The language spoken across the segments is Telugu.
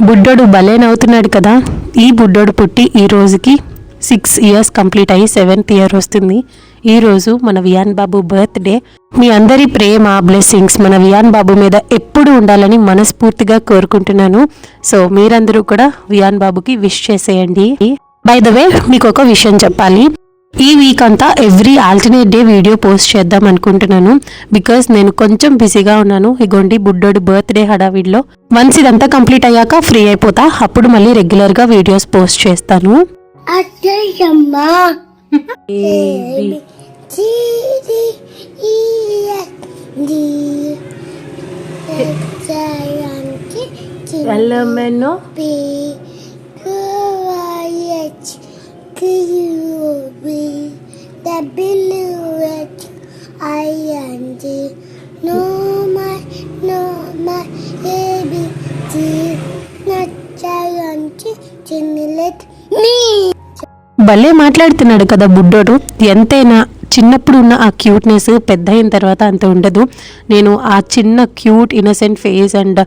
బుడ్డోడు భలే నవ్వుతున్నాడు కదా. ఈ బుడ్డోడు పుట్టి ఈ రోజుకి 6 years కంప్లీట్ అయ్యి 7th year వస్తుంది. ఈరోజు మన వియాన్ బాబు బర్త్డే. మీ అందరి ప్రేమ బ్లెస్సింగ్స్ మన వియాన్ బాబు మీద ఎప్పుడు ఉండాలని మనస్ఫూర్తిగా కోరుకుంటున్నాను. సో మీరందరూ కూడా వియాన్ బాబుకి విష్ చేసేయండి. బై ద వే మీకు ఒక విషయం చెప్పాలి. ఈ వీక్ అంతా every alternate day video post చేద్దాం అనుకుంటున్నాను. బికాస్ నేను కొంచెం బిజీగా ఉన్నాను. ఇగోండి బుడ్డోడి బర్త్డే హడావిడిలో. వన్స్ ఇదంతా కంప్లీట్ అయ్యాక ఫ్రీ అయిపోతా. అప్పుడు మళ్ళీ రెగ్యులర్గా వీడియోస్ పోస్ట్ చేస్తాను. భలే మాట్లాడుతున్నాడు కదా బుడ్డోడు. ఎంతైనా చిన్నప్పుడు ఉన్న ఆ క్యూట్నెస్ పెద్ద అయిన తర్వాత అంత ఉండదు. నేను ఆ చిన్న క్యూట్ ఇన్నసెంట్ ఫేస్ అండ్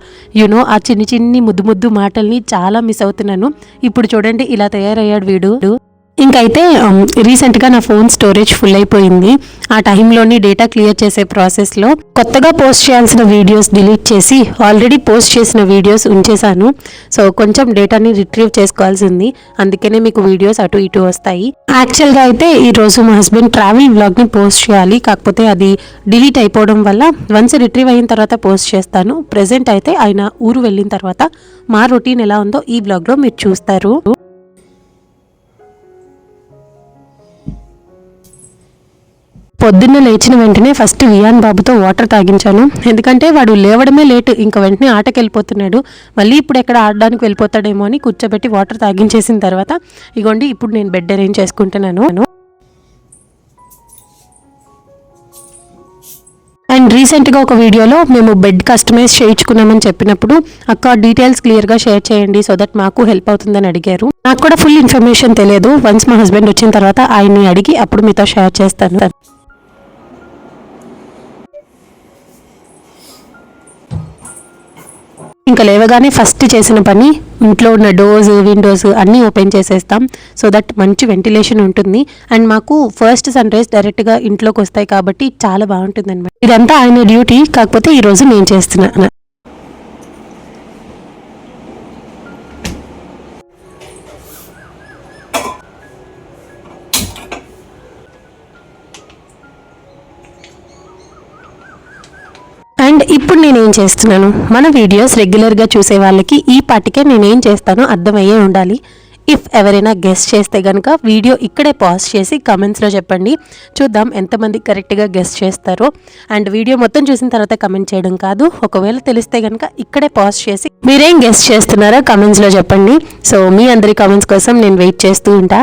ఆ చిన్ని ముద్దు ముద్దు మాటల్ని చాలా మిస్ అవుతున్నాను. ఇప్పుడు చూడండి ఇలా తయారయ్యాడు వీడు. ఇంకైతే రీసెంట్గా నా ఫోన్ స్టోరేజ్ ఫుల్ అయిపోయింది. ఆ టైంలోని డేటా క్లియర్ చేసే ప్రాసెస్లో కొత్తగా పోస్ట్ చేయాల్సిన వీడియోస్ డిలీట్ చేసి ఆల్రెడీ పోస్ట్ చేసిన వీడియోస్ ఉంచేశాను. సో కొంచెం డేటాని రిట్రీవ్ చేసుకోవాల్సింది. అందుకనే మీకు వీడియోస్ అటు ఇటు వస్తాయి. యాక్చువల్గా అయితే ఈరోజు మా హస్బెండ్ ట్రావెల్ వ్లాగ్ని పోస్ట్ చేయాలి. కాకపోతే అది డిలీట్ అయిపోవడం వల్ల వన్స్ రిట్రీవ్ అయిన తర్వాత పోస్ట్ చేస్తాను. ప్రెజెంట్ అయితే ఆయన ఊరు వెళ్ళిన తర్వాత మా రొటీన్ ఎలా ఉందో ఈ వ్లాగ్లో మీరు చూస్తారు. పొద్దున్న లేచిన వెంటనే ఫస్ట్ వియాన్ బాబుతో వాటర్ తాగించాను. ఎందుకంటే వాడు లేవడమే లేట్. ఇంకా వెంటనే ఆటకి వెళ్ళిపోతున్నాడు. మళ్ళీ ఇప్పుడు ఎక్కడ ఆడడానికి వెళ్ళిపోతాడేమో అని కూర్చోబెట్టి వాటర్ తాగించేసిన తర్వాత ఇగోండి ఇప్పుడు నేను బెడ్ అరేంజ్ చేసుకుంటున్నాను. అండ్ రీసెంట్గా ఒక వీడియోలో మేము బెడ్ కస్టమైజ్ చేయించుకున్నామని చెప్పినప్పుడు అక్క డీటెయిల్స్ క్లియర్గా షేర్ చేయండి సో దట్ మాకు హెల్ప్ అవుతుందని అడిగారు. నాకు కూడా ఫుల్ ఇన్ఫర్మేషన్ తెలియదు. వన్స్ మా హస్బెండ్ వచ్చిన తర్వాత ఆయన్ని అడిగి అప్పుడు మీతో షేర్ చేస్తాను. ఇంకా లేవగానే ఫస్ట్ చేసిన పని ఇంట్లో ఉన్న డోర్స్ విండోస్ అన్నీ ఓపెన్ చేసేస్తాం సో దట్ మంచి వెంటిలేషన్ ఉంటుంది. అండ్ మాకు ఫస్ట్ సన్ రైజ్ డైరెక్ట్గా ఇంట్లోకి వస్తాయి కాబట్టి చాలా బాగుంటుంది అనమాట. ఇదంతా ఆయన డ్యూటీ. కాకపోతే ఈరోజు నేను చేస్తున్నాను. అండ్ ఇప్పుడు నేనేం చేస్తున్నాను, మన వీడియోస్ రెగ్యులర్గా చూసే వాళ్ళకి ఈ పాటికే నేనేం చేస్తానో అర్థమయ్యే ఉండాలి. ఇఫ్ ఎవరైనా గెస్ చేస్తే కనుక వీడియో ఇక్కడే పాజ్ చేసి కమెంట్స్లో చెప్పండి. చూద్దాం ఎంతమంది కరెక్ట్గా గెస్ చేస్తారో. అండ్ వీడియో మొత్తం చూసిన తర్వాత కమెంట్ చేయడం కాదు. ఒకవేళ తెలిస్తే కనుక ఇక్కడే పాజ్ చేసి మీరేం గెస్ చేస్తున్నారో కమెంట్స్లో చెప్పండి. సో మీ అందరి కమెంట్స్ కోసం నేను వెయిట్ చేస్తూ ఉంటా.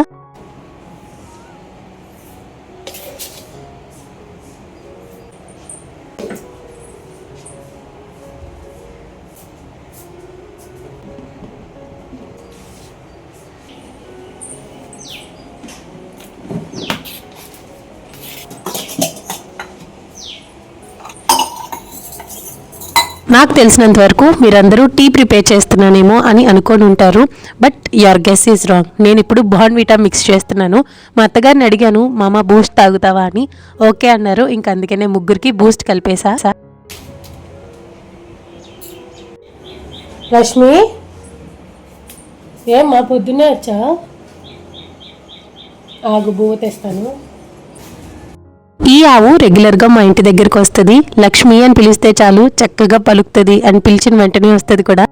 నాకు తెలిసినంత వరకు మీరందరూ టీ ప్రిపేర్ చేస్తున్నానేమో అని అనుకొని ఉంటారు. But your guess is wrong. నేను ఇప్పుడు బోర్న్విటా మిక్స్ చేస్తున్నాను. మా అత్తగారిని అడిగాను మామ బూస్ట్ తాగుతావా అని. ఓకే అన్నారు. ఇంక అందుకనే ముగ్గురికి బూస్ట్ కలిపేసా. రష్మి ఏమ్మా పొద్దున్నే వచ్చా? ఆగు బువ్వ తెస్తాను. ఈ ఆవు రెగ్యులర్గా మా ఇంటి దగ్గరికి వస్తుంది. లక్ష్మి అని పిలిస్తే చాలు చక్కగా పలుకుతుంది అని పిలిచిన వెంటనే వస్తుంది కూడా.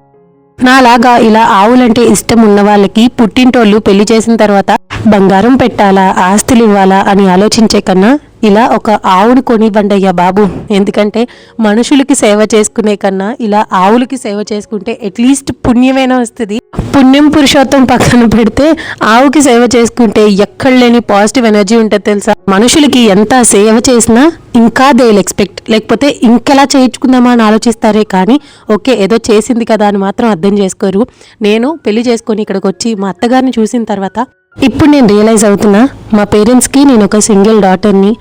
నాలాగా ఇలా ఆవులంటే ఇష్టం ఉన్న వాళ్ళకి పుట్టింటోళ్ళు పెళ్లి చేసిన తర్వాత బంగారం పెట్టాలా ఆస్తులు ఇవ్వాలా అని ఆలోచించే కన్నా ఇలా ఒక ఆవును కొనివ్వండయ్యా బాబు. ఎందుకంటే మనుషులకి సేవ చేసుకునే కన్నా ఇలా ఆవులకి సేవ చేసుకుంటే అట్లీస్ట్ పుణ్యమైనా వస్తుంది. పుణ్యం పురుషోత్తం పక్కన పెడితే ఆవుకి సేవ చేసుకుంటే ఎక్కడ లేని పాజిటివ్ ఎనర్జీ ఉంటుంది తెలుసా. మనుషులకి ఎంత సేవ చేసినా ఇంకా దే విల్ ఎక్స్పెక్ట్, లేకపోతే ఇంకెలా చేయించుకుందామా అని ఆలోచిస్తారే కానీ ఓకే ఏదో చేసింది కదా అని మాత్రం అర్థం చేసుకోరు. నేను పెళ్లి చేసుకొని ఇక్కడికి వచ్చి మా అత్తగారిని చూసిన తర్వాత ఇప్పుడు నేను రియలైజ్ అవుతున్నా మా పేరెంట్స్కి నేను ఒక సింగిల్ డాటర్ని.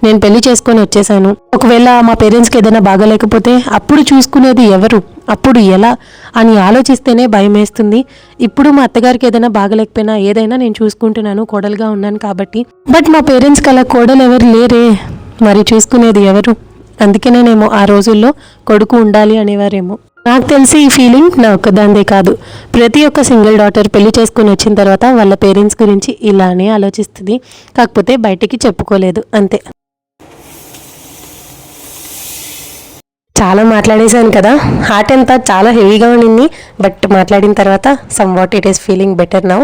నేను పెళ్లి చేసుకొని వచ్చేసాను. ఒకవేళ మా పేరెంట్స్కి ఏదైనా బాగాలేకపోతే అప్పుడు చూసుకునేది ఎవరు, అప్పుడు ఎలా అని ఆలోచిస్తేనే భయం వేస్తుంది. ఇప్పుడు మా అత్తగారికి ఏదైనా బాగలేకపోయినా ఏదైనా నేను చూసుకుంటున్నాను, కోడలుగా ఉన్నాను కాబట్టి. బట్ మా పేరెంట్స్కి అలా కోడలు ఎవరు లేరే, మరి చూసుకునేది ఎవరు? అందుకేనేమో ఆ రోజుల్లో కొడుకు ఉండాలి అనేవారేమో. నాకు తెలిసి ఈ ఫీలింగ్ నా ఒక్కదాందే కాదు, ప్రతి ఒక్క సింగిల్ డాటర్ పెళ్లి చేసుకుని వచ్చిన తర్వాత వాళ్ళ పేరెంట్స్ గురించి ఇలానే ఆలోచిస్తుంది. కాకపోతే బయటికి చెప్పుకోలేదు అంతే. చాలా మాట్లాడేశాను కదా, హార్ట్ అంతా చాలా హెవీగా ఉండింది. బట్ మాట్లాడిన తర్వాత some what it is feeling better now.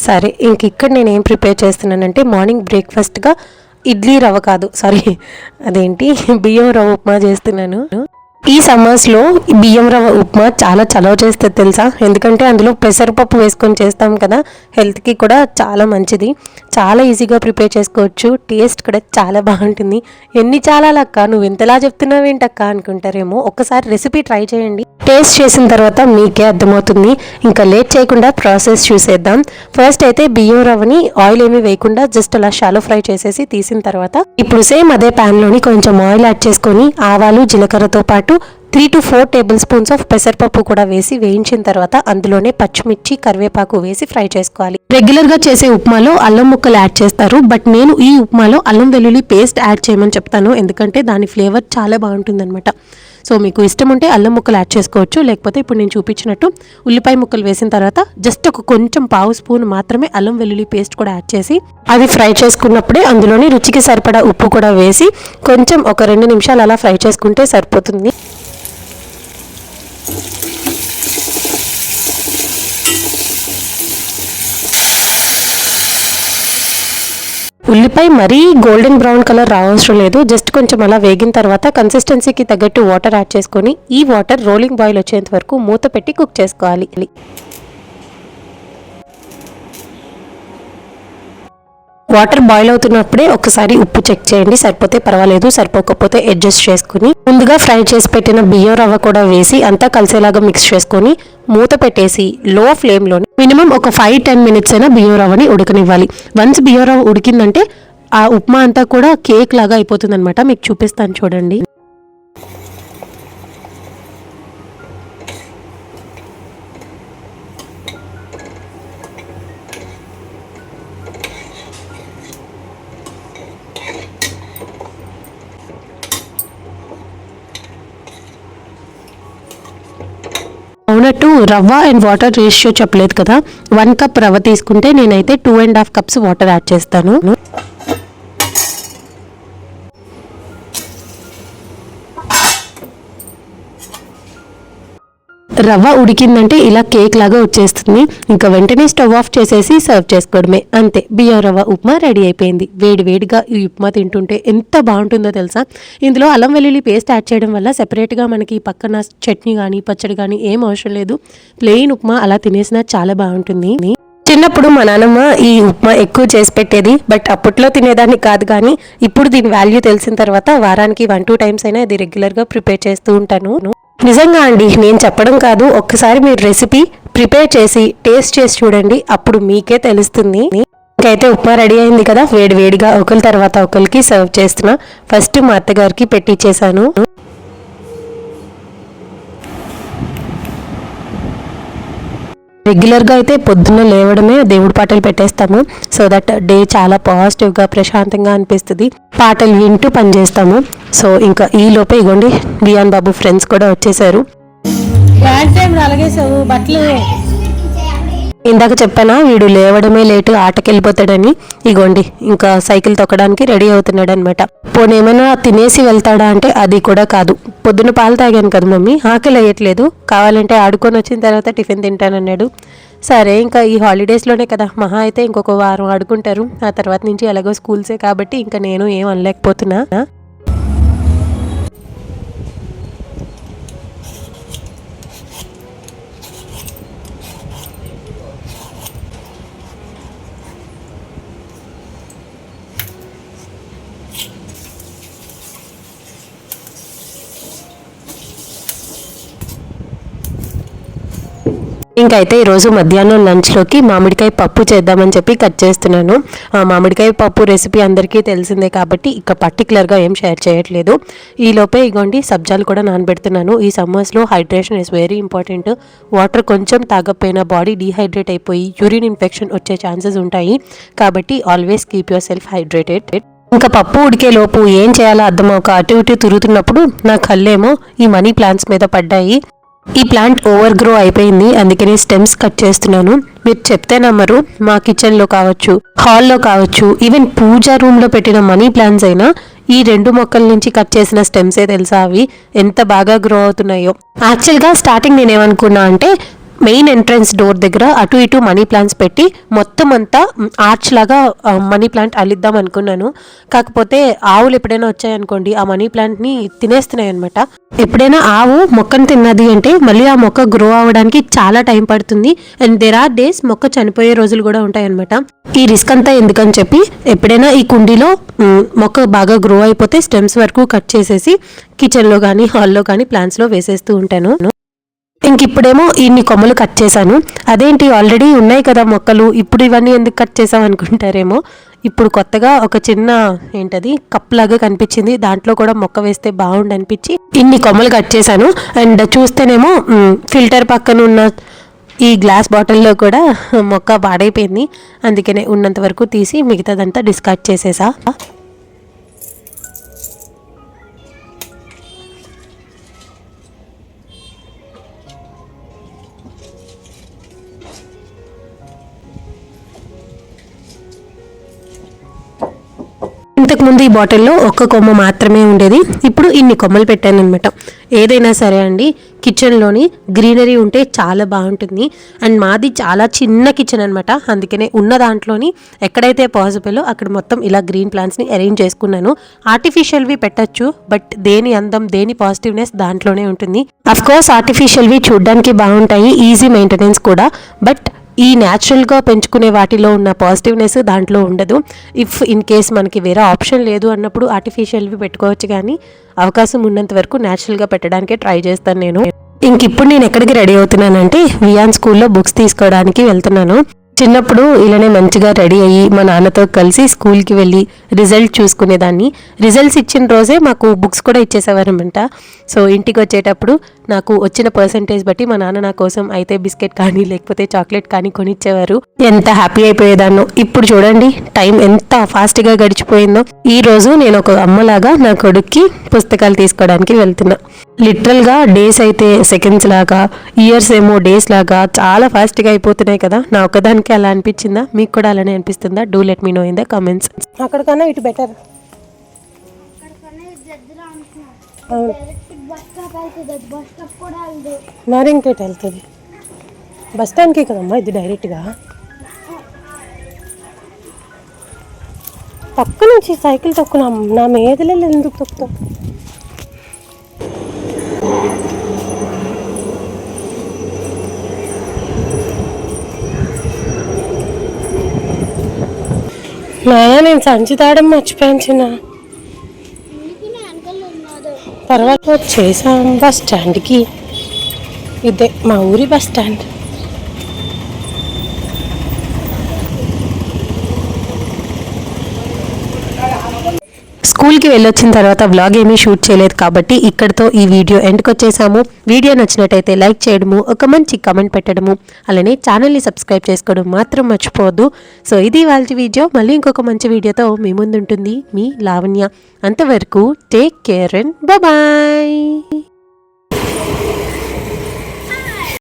సరే, ఇంక ఇక్కడ నేను ఏం ప్రిపేర్ చేస్తున్నానంటే మార్నింగ్ బ్రేక్ఫాస్ట్గా ఇడ్లీ రవ్వ కాదు, సారీ అదేంటి బియ్యం రవ్వ ఉప్మా చేస్తున్నాను. ఈ సమ్మర్స్లో బియ్యం రవ్వ ఉప్మా చాలా చలవ చేస్తుంది తెలుసా, ఎందుకంటే అందులో పెసరపప్పు వేసుకొని చేస్తాం కదా, హెల్త్కి కూడా చాలా మంచిది. చాలా ఈజీగా ప్రిపేర్ చేసుకోవచ్చు, టేస్ట్ కూడా చాలా బాగుంటుంది. ఎన్ని చాలా లక్క, నువ్వు ఎంతలా చెప్తున్నావేంటక్క అనుకుంటారేమో. ఒక్కసారి రెసిపీ ట్రై చేయండి, టేస్ట్ చేసిన తర్వాత మీకే అర్థమవుతుంది. ఇంకా లేట్ చేయకుండా ప్రాసెస్ చూసేద్దాం. ఫస్ట్ అయితే బియ్యం రవ్వని ఆయిల్ ఏమీ వేయకుండా జస్ట్ అలా షాలో ఫ్రై చేసేసి తీసిన తర్వాత ఇప్పుడు సేమ్ అదే ప్యాన్లోని కొంచెం ఆయిల్ యాడ్ చేసుకొని ఆవాలు జీలకర్రతో పాటు 3 to 4 టేబుల్ స్పూన్స్ ఆఫ్ పెసరపప్పు కూడా వేసి వేయించిన తర్వాత అందులోనే పచ్చిమిర్చి కరివేపాకు వేసి ఫ్రై చేసుకోవాలి. రెగ్యులర్గా చేసే ఉప్మాలో అల్లం ముక్కలు యాడ్ చేస్తారు, బట్ నేను ఈ ఉప్మాలో అల్లం వెల్లుల్లి పేస్ట్ యాడ్ చేయమని చెప్తాను, ఎందుకంటే దాని ఫ్లేవర్ చాలా బాగుంటుందన్నమాట. సో మీకు ఇష్టం ఉంటే అల్లం ముక్కలు యాడ్ చేసుకోవచ్చు, లేకపోతే ఇప్పుడు నేను చూపించినట్టు ఉల్లిపాయ ముక్కలు వేసిన తర్వాత జస్ట్ ఒక కొంచెం పావు స్పూన్ మాత్రమే అల్లం వెల్లుల్లి పేస్ట్ కూడా యాడ్ చేసి అది ఫ్రై చేసుకున్నప్పుడే అందులోని రుచికి సరిపడా ఉప్పు కూడా వేసి కొంచెం ఒక 2 నిమిషాలు అలా ఫ్రై చేసుకుంటే సరిపోతుంది. ఉల్లిపాయ మరీ గోల్డెన్ బ్రౌన్ కలర్ రావసరం లేదు, జస్ట్ కొంచెం అలా వేగిన తర్వాత కన్సిస్టెన్సీకి తగ్గట్టు వాటర్ యాడ్ చేసుకొని ఈ వాటర్ రోలింగ్ బాయిల్ వచ్చేంత వరకు మూత పెట్టి కుక్ చేసుకోవాలి. వాటర్ బాయిల్ అవుతున్నప్పుడే ఒకసారి ఉప్పు చెక్ చేయండి, సరిపోతే పర్వాలేదు, సరిపోకపోతే అడ్జస్ట్ చేసుకుని ముందుగా ఫ్రై చేసి పెట్టిన బియ్యం రవ్వ కూడా వేసి అంతా కలిసేలాగా మిక్స్ చేసుకొని మూత పెట్టేసి లో ఫ్లేమ్లోని మినిమం ఒక 5-10 మినిట్స్ అయినా బియ్యం రవ్వని ఉడకనివ్వాలి. వన్స్ బియ్యం రవ్వ ఉడికిందంటే ఆ ఉప్మా అంతా కూడా కేక్ లాగా అయిపోతుంది అనమాట. మీకు చూపిస్తాను చూడండి. అవునట్టు రవ్వ అండ్ వాటర్ రేషియో చెప్పలేదు కదా, 1 కప్ రవ్వ తీసుకుంటే నేనైతే 2.5 కప్స్ వాటర్ యాడ్ చేస్తాను. రవ్వ ఉడికిందంటే ఇలా కేక్ లాగా వచ్చేస్తుంది. ఇంకా వెంటనే స్టవ్ ఆఫ్ చేసేసి సర్వ్ చేసుకోవడమే, అంతే. బియ్యం రవ్వ ఉప్మా రెడీ అయిపోయింది. వేడి వేడిగా ఈ ఉప్మా తింటుంటే ఎంత బాగుంటుందో తెలుసా. ఇందులో అల్లం వెల్లుల్లి పేస్ట్ యాడ్ చేయడం వల్ల సెపరేట్గా మనకి పక్కన చట్నీ కానీ పచ్చడి కానీ ఏం అవసరం లేదు. ప్లెయిన్ ఉప్మా అలా తినేసినా చాలా బాగుంటుంది. చిన్నప్పుడు మా నాన్నమ్మ ఈ ఉప్మా ఎక్కువ చేసి పెట్టేది, బట్ అప్పట్లో తినేదాన్ని కాదు. కానీ ఇప్పుడు దీని వాల్యూ తెలిసిన తర్వాత వారానికి 1-2 టైమ్స్ అయినా ఇది రెగ్యులర్గా ప్రిపేర్ చేస్తూ ఉంటాను. నిజంగా అండి, నేను చెప్పడం కాదు, ఒక్కసారి మీరు రెసిపీ ప్రిపేర్ చేసి టేస్ట్ చేసి చూడండి, అప్పుడు మీకే తెలుస్తుంది. ఇంకైతే ఉప్మా రెడీ అయింది కదా, వేడి వేడిగా ఒకరి తర్వాత ఒకరికి సర్వ్ చేస్తున్నా. ఫస్ట్ మా అత్తగారికి పెట్టించేసాను. రెగ్యులర్గా అయితే పొద్దున్న లేవడమే దేవుడి పాటలు పెట్టేస్తాము, సో దట్ డే చాలా పాజిటివ్గా ప్రశాంతంగా అనిపిస్తుంది. పాటలు వింటూ పనిచేస్తాము. సో ఇంకా ఈ లోపే ఇగోండి బియాన్ బాబు ఫ్రెండ్స్ కూడా వచ్చేసారు. ఇందాక చెప్పానా వీడు లేవడమే లేటు, ఆటకెళ్ళిపోతాడని. ఇగోండి ఇంకా సైకిల్ తొక్కడానికి రెడీ అవుతున్నాడు అనమాట. పోనేమైనా తినేసి వెళ్తాడా అంటే అది కూడా కాదు. పొద్దున్న పాలు తాగాను కదా మమ్మీ, ఆకలి అయ్యట్లేదు, కావాలంటే ఆడుకొని వచ్చిన తర్వాత టిఫిన్ తింటానన్నాడు. సరే ఇంకా ఈ హాలిడేస్లోనే కదా, మహా అయితే ఇంకొక వారం ఆడుకుంటారు, ఆ తర్వాత నుంచి ఎలాగో స్కూల్సే కాబట్టి ఇంకా నేను ఏం అనలేకపోతున్నా. ఇంకైతే ఈరోజు మధ్యాహ్నం లంచ్లోకి మామిడికాయ పప్పు చేద్దామని చెప్పి కట్ చేస్తున్నాను. మామిడికాయ పప్పు రెసిపీ అందరికీ తెలిసిందే కాబట్టి ఇక పర్టికులర్గా ఏం షేర్ చేయట్లేదు. ఈలోపే ఇగోండి సబ్జాలు కూడా నానబెడుతున్నాను. ఈ సమ్మర్స్లో hydration is very important. Water కొంచెం తాగకపోయినా బాడీ డీహైడ్రేట్ అయిపోయి యూరిన్ ఇన్ఫెక్షన్ వచ్చే ఛాన్సెస్ ఉంటాయి. కాబట్టి always keep yourself hydrated. ఇంకా పప్పు ఉడికే లోపు ఏం చేయాలో అర్థమవుక అటు ఇటు తిరుగుతున్నప్పుడు నా కళ్ళేమో ఈ మనీ ప్లాంట్స్ మీద పడ్డాయి. ఈ ప్లాంట్ ఓవర్ గ్రో అయిపోయింది, అందుకని స్టెమ్స్ కట్ చేస్తున్నాను. మీరు చెప్తే నమ్మరు, మా కిచెన్లో కావచ్చు, హాల్లో కావచ్చు, ఈవెన్ పూజా రూమ్లో పెట్టిన మనీ ప్లాంట్స్ అయినా ఈ 2 మొక్కల నుంచి కట్ చేసిన స్టెమ్సే తెలుసా అవి ఎంత బాగా గ్రో అవుతున్నాయో. యాక్చువల్గా స్టార్టింగ్ నేనేమనుకున్నా అంటే మెయిన్ ఎంట్రన్స్ డోర్ దగ్గర అటు ఇటు మనీ ప్లాంట్స్ పెట్టి మొత్తం అంతా ఆర్చ్ లాగా మనీ ప్లాంట్ అల్లిద్దాం అనుకున్నాను. కాకపోతే ఆవులు ఎప్పుడైనా వచ్చాయనుకోండి ఆ మనీ ప్లాంట్ని తినేస్తున్నాయి అనమాట. ఎప్పుడైనా ఆవు మొక్కను తిన్నది అంటే మళ్ళీ ఆ మొక్క గ్రో అవ్వడానికి చాలా టైం పడుతుంది. అండ్ దెర్ ఆర్ డేస్ మొక్క చనిపోయే రోజులు కూడా ఉంటాయన్నమాట. ఈ రిస్క్ అంతా ఎందుకని చెప్పి ఎప్పుడైనా ఈ కుండీలో మొక్క బాగా గ్రో అయిపోతే స్టెమ్స్ వరకు కట్ చేసేసి కిచెన్లో కానీ హాల్లో కానీ ప్లాంట్స్లో వేసేస్తూ ఉంటాను. ఇంక ఇప్పుడేమో ఇన్ని కొమ్మలు కట్ చేశాను. అదేంటి ఆల్రెడీ ఉన్నాయి కదా మొక్కలు, ఇప్పుడు ఇవన్నీ ఎందుకు కట్ చేసాం అనుకుంటారేమో. ఇప్పుడు కొత్తగా ఒక చిన్న కప్ లాగా కనిపించింది, దాంట్లో కూడా మొక్క వేస్తే బాగుండు అనిపించి ఇన్ని కొమ్మలు కట్ చేశాను. అండ్ చూస్తేనేమో ఫిల్టర్ పక్కన ఉన్న ఈ గ్లాస్ బాటిల్లో కూడా మొక్క పాడైపోయింది, అందుకనే ఉన్నంత వరకు తీసి మిగతాదంతా డిస్కార్డ్ చేసేసా. ఇంతకుముందు ఈ బాటిల్లో ఒక్క కొమ్మ మాత్రమే ఉండేది, ఇప్పుడు ఇన్ని కొమ్మలు పెట్టాను అనమాట. ఏదైనా సరే అండి కిచెన్లోని గ్రీనరీ ఉంటే చాలా బాగుంటుంది. అండ్ మాది చాలా చిన్న కిచెన్ అనమాట, అందుకనే ఉన్న దాంట్లోని ఎక్కడైతే పాసిబుల్లో అక్కడ మొత్తం ఇలా గ్రీన్ ప్లాంట్స్ని అరేంజ్ చేసుకున్నాను. ఆర్టిఫిషియల్వి పెట్టచ్చు, బట్ దేని అందం దేని పాజిటివ్నెస్ దాంట్లోనే ఉంటుంది. అఫ్కోర్స్ ఆర్టిఫిషియల్వి చూడడానికి బాగుంటాయి, ఈజీ మెయింటెనెన్స్ కూడా, బట్ ఈ న్యాచురల్గా పెంచుకునే వాటిలో ఉన్న పాజిటివ్నెస్ దాంట్లో ఉండదు. ఇఫ్ ఇన్ కేస్ మనకి వేరే ఆప్షన్ లేదు అన్నప్పుడు ఆర్టిఫిషియల్వి పెట్టుకోవచ్చు, కానీ అవకాశం ఉన్నంత వరకు న్యాచురల్గా పెట్టడానికే ట్రై చేస్తాను నేను. ఇంక ఇప్పుడు నేను ఎక్కడికి రెడీ అవుతున్నానంటే వియాన్ స్కూల్లో బుక్స్ తీసుకోవడానికి వెళ్తున్నాను. చిన్నప్పుడు ఇలానే మంచిగా రెడీ అయ్యి మా నాన్నతో కలిసి స్కూల్కి వెళ్ళి రిజల్ట్ చూసుకునేదాన్ని. రిజల్ట్స్ ఇచ్చిన రోజే మాకు బుక్స్ కూడా ఇచ్చేసేవారనమాట. సో ఇంటికి వచ్చేటప్పుడు నాకు వచ్చిన పర్సంటేజ్ బట్టి మా నాన్న నా కోసం అయితే బిస్కెట్ కానీ లేకపోతే చాక్లెట్ కానీ కొనిచ్చేవారు. ఎంత హ్యాపీ అయిపోయేదాన్నో. ఇప్పుడు చూడండి టైం ఎంత ఫాస్ట్గా గడిచిపోయిందో. ఈ రోజు నేను ఒక అమ్మలాగా నా కొడుక్కి పుస్తకాలు తీసుకోవడానికి వెళ్తున్నా. లిటరల్గా డేస్ అయితే సెకండ్స్ లాగా, ఇయర్స్ ఏమో డేస్ లాగా చాలా ఫాస్ట్గా అయిపోతున్నాయి కదా. నా ఒక్కదానికి అలా అనిపించిందా? మీకు కూడా అలానే అనిపిస్తుందా? Do let me know in the comments. అక్కడికన్నా ఇటు బెటర్. మరి ఇంకేటి వెళ్తుంది? బస్ స్టాండ్కి కదమ్మా ఇది డైరెక్ట్గా. పక్క నుంచి సైకిల్ తొక్కునా, నా మీదలే ఎందుకు తొక్కుతావు? నేను సంచి తాడం మర్చిపోయాను చిన్న. తర్వాత వచ్చేసాం బస్ స్టాండ్కి. ఇదే మా ఊరి బస్ స్టాండ్. స్కూల్కి వెళ్ళొచ్చిన తర్వాత వ్లాగ్ ఏమీ షూట్ చేయలేదు కాబట్టి ఇక్కడితో ఈ వీడియో ఎండ్కి వచ్చేసాము. వీడియో నచ్చినట్టయితే లైక్ చేయడము, ఒక మంచి కమెంట్ పెట్టడము, అలానే ఛానల్ని సబ్స్క్రైబ్ చేసుకోవడం మాత్రం మర్చిపోవద్దు. సో ఇది వాళ్ళ వీడియో. మళ్ళీ ఇంకొక మంచి వీడియోతో మీ ముందు ఉంటుంది మీ లావణ్య. అంతవరకు టేక్ కేర్ అండ్ బాయ్.